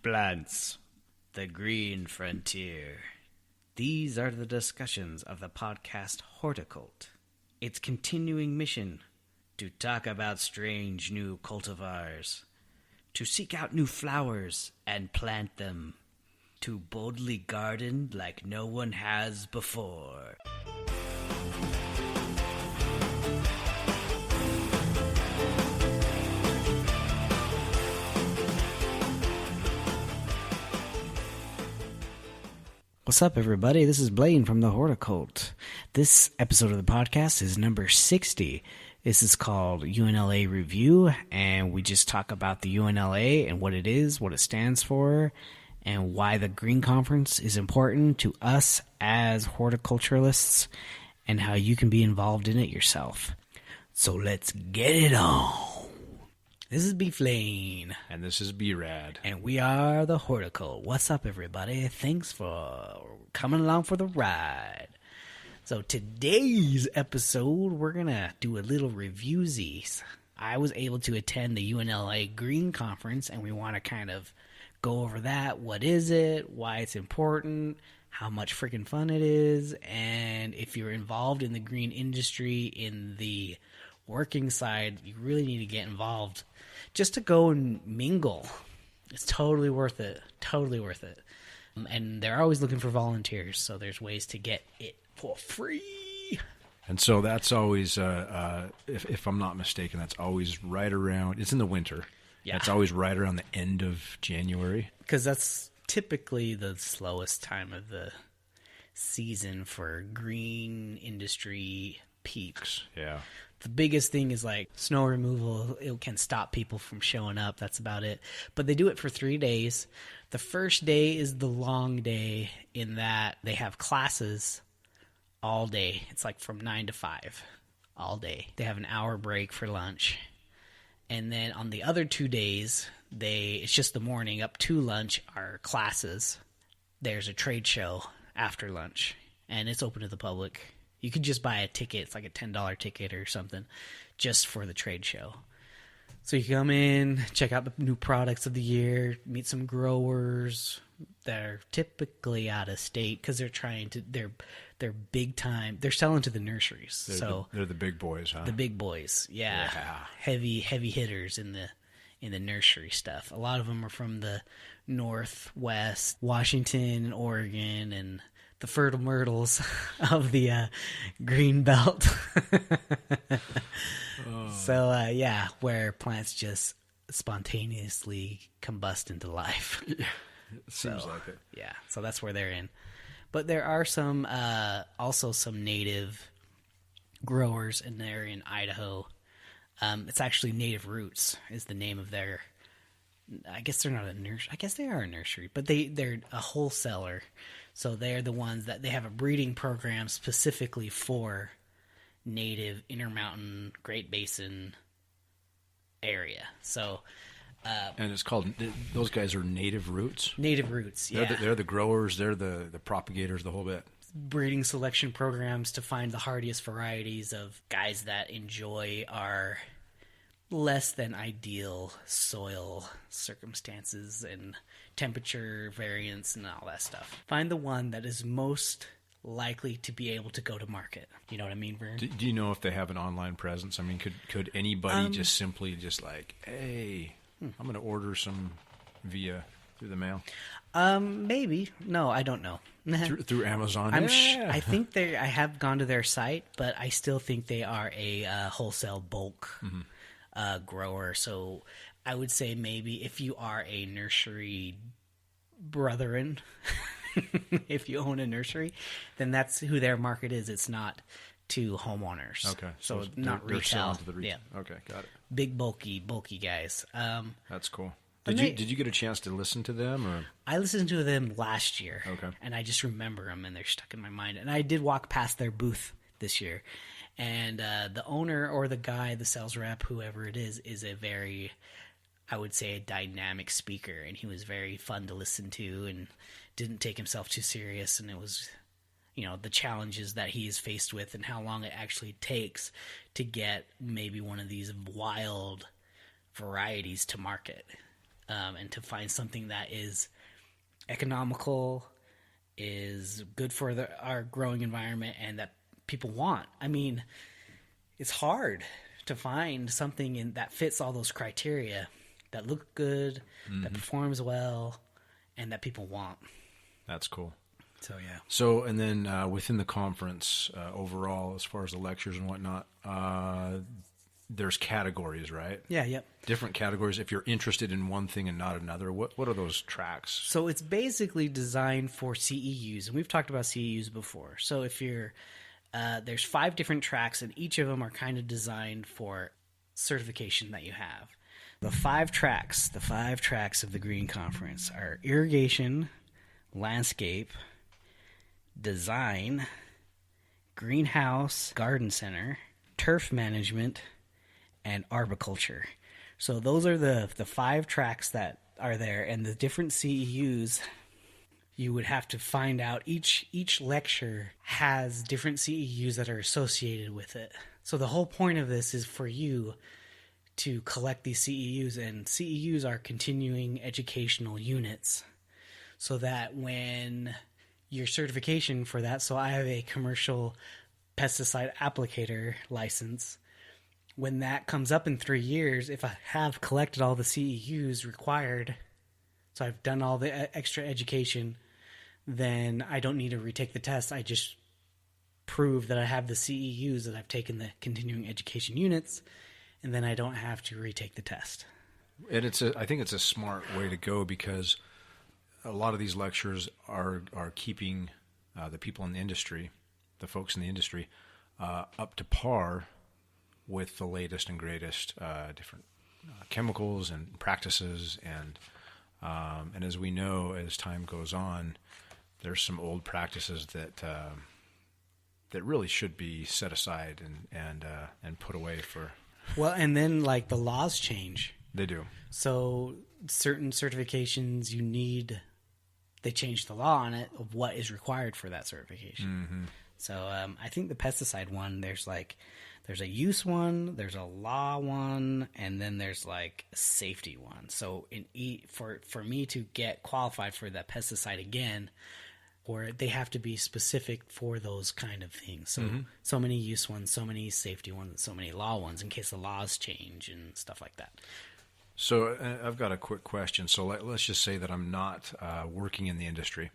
Plants, the green frontier. These are the discussions of the podcast Horticulture. Its continuing mission to talk about strange new cultivars, to seek out new flowers and plant them, to boldly garden like no one has before. What's up, everybody? This is Blaine from the Horticulture. This episode of the podcast is number 60. This is called UNLA Review, and we just talk about the UNLA and what it is, what it stands for, and why the Green Conference is important to us as horticulturalists, and how you can be involved in it yourself. So let's get it on. This is Beef Lane. And this is B-Rad. And we are the Horticulture. What's up, everybody? Thanks for coming along for the ride. So today's episode, we're going to do a little reviewsies. I was able to attend the UNLA Green Conference, and we want to kind of go over that. What is it? Why it's important? How much freaking fun it is? And if you're involved in the green industry, in the working side, you really need to get involved. Just to go and mingle. It's totally worth it. Totally worth it. And they're always looking for volunteers, so there's ways to get it for free. And so that's always, if I'm not mistaken, that's always right around, it's in the winter. Yeah. It's always right around the end of January. Because that's typically the slowest time of the season for green industry peaks. Yeah. The biggest thing is like snow removal. It can stop people from showing up. That's about it. But they do it for 3 days. The first day is the long day in that they have classes all day. It's like from 9 to 5 all day. They have an hour break for lunch. And then on the other 2 days, it's just the morning up to lunch are classes. There's a trade show after lunch, and it's open to the public. You could just buy a ticket. It's like a $10 ticket or something just for the trade show. So you come in, check out the new products of the year, meet some growers that are typically out of state because they're big time. They're selling to the nurseries. They're the big boys, huh? The big boys, yeah. Heavy hitters in the nursery stuff. A lot of them are from the Northwest, Washington, and Oregon, and the fertile myrtles of the green belt. So, where plants just spontaneously combust into life. Yeah, it seems like it. Yeah, so that's where they're in. But there are some, also some native growers, and they're in Idaho. It's actually Native Roots is the name of their, I guess they're not a nursery. I guess they are a nursery, but they're a wholesaler. So they're the ones that they have a breeding program specifically for native Intermountain Great Basin area. So, and it's called, those guys are Native Roots? Native Roots, yeah. They're the growers, they're the propagators, the whole bit. Breeding selection programs to find the hardiest varieties of guys that enjoy our less than ideal soil circumstances and temperature variance and all that stuff. Find the one that is most likely to be able to go to market. You know what I mean, Vern? Do you know if they have an online presence? I mean, could anybody just simply like, hey, I'm going to order some through the mail? Maybe. No, I don't know. through Amazon? I think I have gone to their site, but I still think they are a wholesale bulk grower. So I would say maybe if you are a nursery brethren, if you own a nursery, then that's who their market is. It's not to homeowners. Okay. So not retail. To the retail. Yeah. Okay, got it. Big, bulky guys. That's cool. Did you get a chance to listen to them? Or? I listened to them last year. Okay. And I just remember them, and they're stuck in my mind. And I did walk past their booth this year. And the owner or the guy, the sales rep, whoever it is a very, I would say, a dynamic speaker. And he was very fun to listen to and didn't take himself too serious. And it was, the challenges that he is faced with and how long it actually takes to get maybe one of these wild varieties to market. and to find something that is economical, is good for our growing environment, and that people want. I mean, it's hard to find something that fits all those criteria, that look good, that performs well, and that people want. That's cool. So, yeah. So, and then within the conference overall, as far as the lectures and whatnot, there's categories, right? Yeah, yep. Different categories. If you're interested in one thing and not another, what are those tracks? So it's basically designed for CEUs, and we've talked about CEUs before. So if you're, there's 5 different tracks, and each of them are kind of designed for certification that you have. The 5 tracks of the Green Conference are irrigation, landscape, design, greenhouse, garden center, turf management, and arboriculture. So those are the 5 tracks that are there, and the different CEUs, you would have to find out. Each lecture has different CEUs that are associated with it. So the whole point of this is for you to collect these CEUs, and CEUs are continuing educational units, so that when your certification for that, so I have a commercial pesticide applicator license. When that comes up in 3 years, if I have collected all the CEUs required, so I've done all the extra education, then I don't need to retake the test. I just prove that I have the CEUs, that I've taken the continuing education units, and then I don't have to retake the test. And I think it's a smart way to go, because a lot of these lectures are keeping the people in the industry, the folks in the industry, up to par with the latest and greatest different chemicals and practices, and as we know, as time goes on, there's some old practices that really should be set aside and put away for. Well, and then like the laws change. They do. So certain certifications they change the law on it of what is required for that certification. Mm-hmm. So I think the pesticide one, there's a use one, there's a law one, and then there's like a safety one. So for me to get qualified for that pesticide again, or they have to be specific for those kind of things. So so many use ones, so many safety ones, so many law ones in case the laws change and stuff like that. So I've got a quick question. So let's just say that I'm not working in the industry,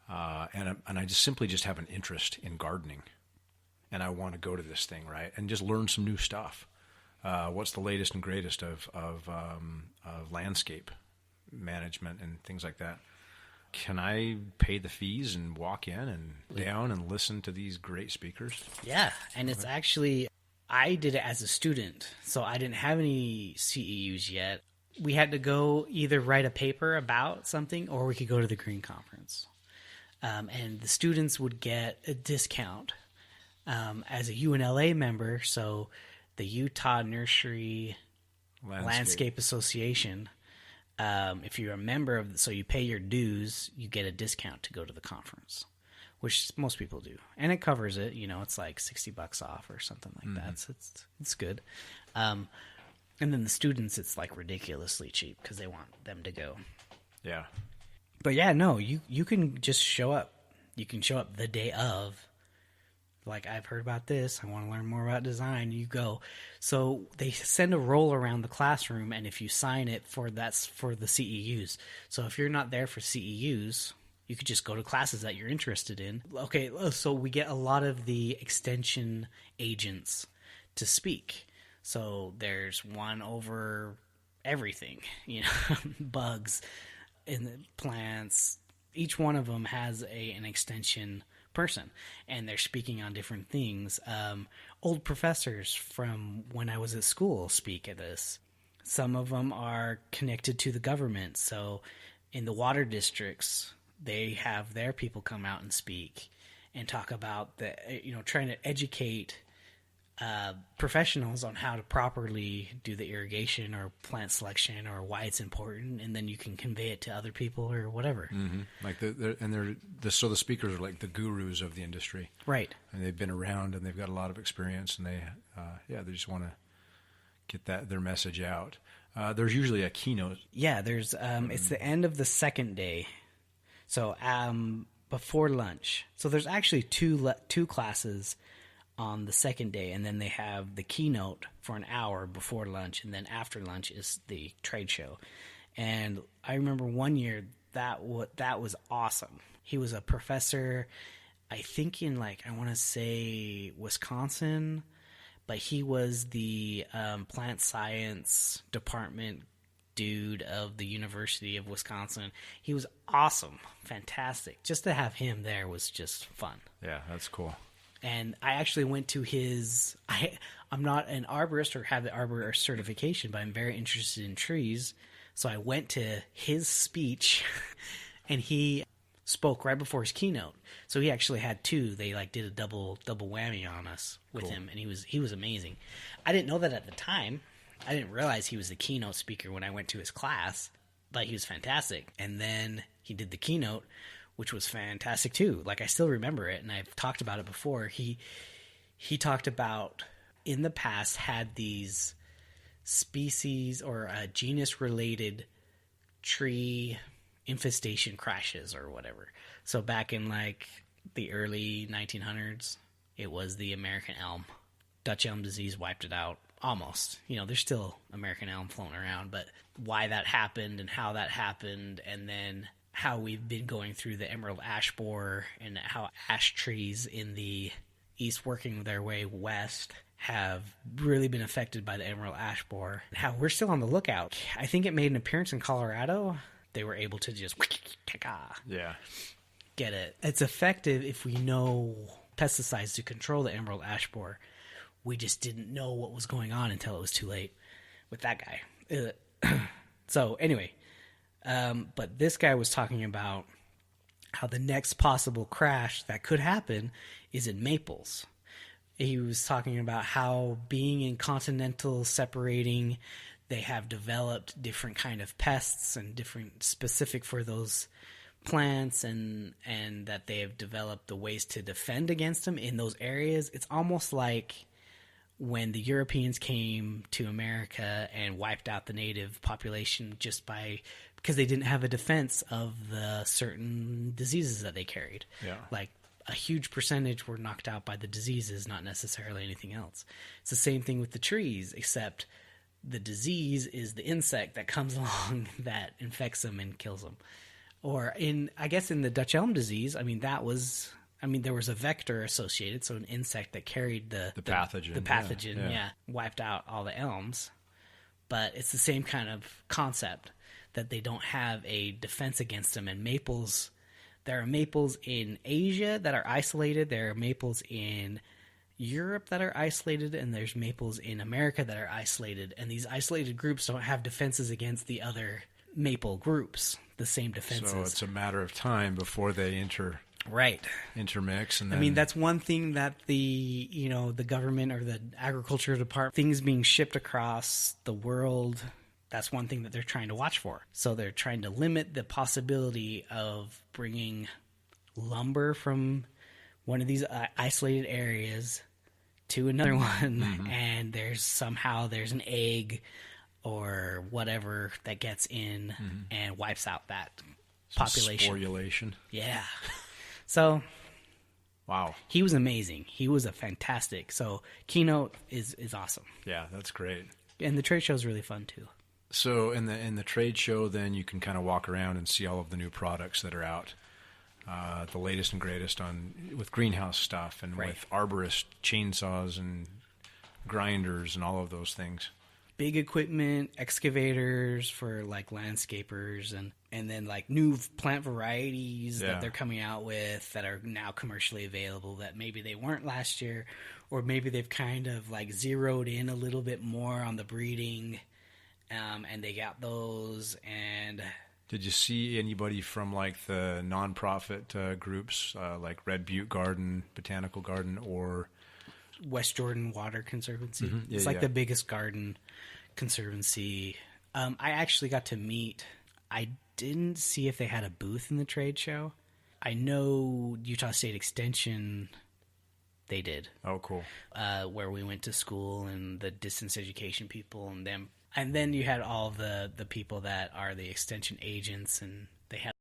and I simply have an interest in gardening, and I want to go to this thing, right, and just learn some new stuff. What's the latest and greatest of landscape management and things like that? Can I pay the fees and walk in and down and listen to these great speakers? Yeah, and it's actually, I did it as a student, so I didn't have any CEUs yet. We had to go either write a paper about something, or we could go to the Green Conference. And the students would get a discount as a UNLA member, so the Utah Nursery Landscape Association. If you're a member of, so you pay your dues, you get a discount to go to the conference, which most people do, and it covers it. It's like $60 off or something like that. So it's good. And then the students, it's like ridiculously cheap because they want them to go. Yeah. But yeah, no, you can just show up. You can show up the day of. Like, I've heard about this. I want to learn more about design. You go. So they send a roll around the classroom, and if you sign it that's for the CEUs. So if you're not there for CEUs, you could just go to classes that you're interested in. Okay, so we get a lot of the extension agents to speak. So there's one over everything, bugs in the plants. Each one of them has an extension person, and they're speaking on different things. Old professors from when I was at school speak at this. Some of them are connected to the government, so in the water districts they have their people come out and speak and talk about trying to educate professionals on how to properly do the irrigation or plant selection or why it's important, and then you can convey it to other people or whatever. Mm-hmm. Like so the speakers are like the gurus of the industry, right? And they've been around and they've got a lot of experience, and they just want to get their message out. There's usually a keynote. Yeah, there's it's the end of the second day. So before lunch. So there's actually two classes on the second day, and then they have the keynote for an hour before lunch, and then after lunch is the trade show. And I remember one year that was awesome. He was a professor, I think in I want to say Wisconsin, but he was the plant science department dude of the University of Wisconsin. He was awesome, fantastic. Just to have him there was just fun. Yeah, that's cool. And I actually went to his. I'm not an arborist or have the arborist certification, but I'm very interested in trees. So I went to his speech, and he spoke right before his keynote. So he actually had two. They did a double whammy on us with Cool. him, and he was amazing. I didn't know that at the time. I didn't realize he was the keynote speaker when I went to his class, but he was fantastic. And then he did the keynote, which was fantastic too. I still remember it, and I've talked about it before. He talked about in the past had these species or genus related tree infestation crashes or whatever. So back in the early 1900s, it was the American elm. Dutch elm disease wiped it out. Almost. There's still American elm floating around, but why that happened and how that happened, and then how we've been going through the emerald ash borer and how ash trees in the east working their way west have really been affected by the emerald ash borer. How we're still on the lookout. I think it made an appearance in Colorado. They were able to just get it. It's effective if we know pesticides to control the emerald ash borer. We just didn't know what was going on until it was too late with that guy. So anyway, but this guy was talking about how the next possible crash that could happen is in maples. He was talking about how being in continental separating, they have developed different kind of pests and different specific for those plants, and that they have developed the ways to defend against them in those areas. It's almost like when the Europeans came to America and wiped out the native population because they didn't have a defense of the certain diseases that they carried. Yeah. A huge percentage were knocked out by the diseases, not necessarily anything else. It's the same thing with the trees, except the disease is the insect that comes along that infects them and kills them. Or in the Dutch elm disease, there was a vector associated, so an insect that carried the pathogen. The pathogen, wiped out all the elms. But it's the same kind of concept, that they don't have a defense against them. And maples, there are maples in Asia that are isolated. There are maples in Europe that are isolated, and there's maples in America that are isolated. And these isolated groups don't have defenses against the other maple groups, the same defenses. So it's a matter of time before they intermix. And then, that's one thing that the government or the agriculture department, things being shipped across the world, that's one thing that they're trying to watch for. So they're trying to limit the possibility of bringing lumber from one of these isolated areas to another one, mm-hmm. and there's an egg or whatever that gets in mm-hmm. and wipes out that population. Sporulation. Yeah. So, wow, he was amazing. He was a fantastic. So, keynote is awesome. Yeah, that's great. And the trade show is really fun too. So, in the trade show, then you can kind of walk around and see all of the new products that are out, the latest and greatest with greenhouse stuff and with arborist chainsaws and grinders and all of those things. Big equipment, excavators for landscapers, and then new plant varieties that they're coming out with that are now commercially available that maybe they weren't last year, or maybe they've kind of zeroed in a little bit more on the breeding, and they got those. And did you see anybody from the nonprofit groups like Red Butte Garden, Botanical Garden, or West Jordan Water Conservancy? Mm-hmm. Yeah, it's the biggest garden conservancy. I actually got to meet. I didn't see if they had a booth in the trade show. I know Utah State Extension, they did. Oh, cool. Where we went to school, and the distance education people and them. And then you had all the people that are the extension agents, and they had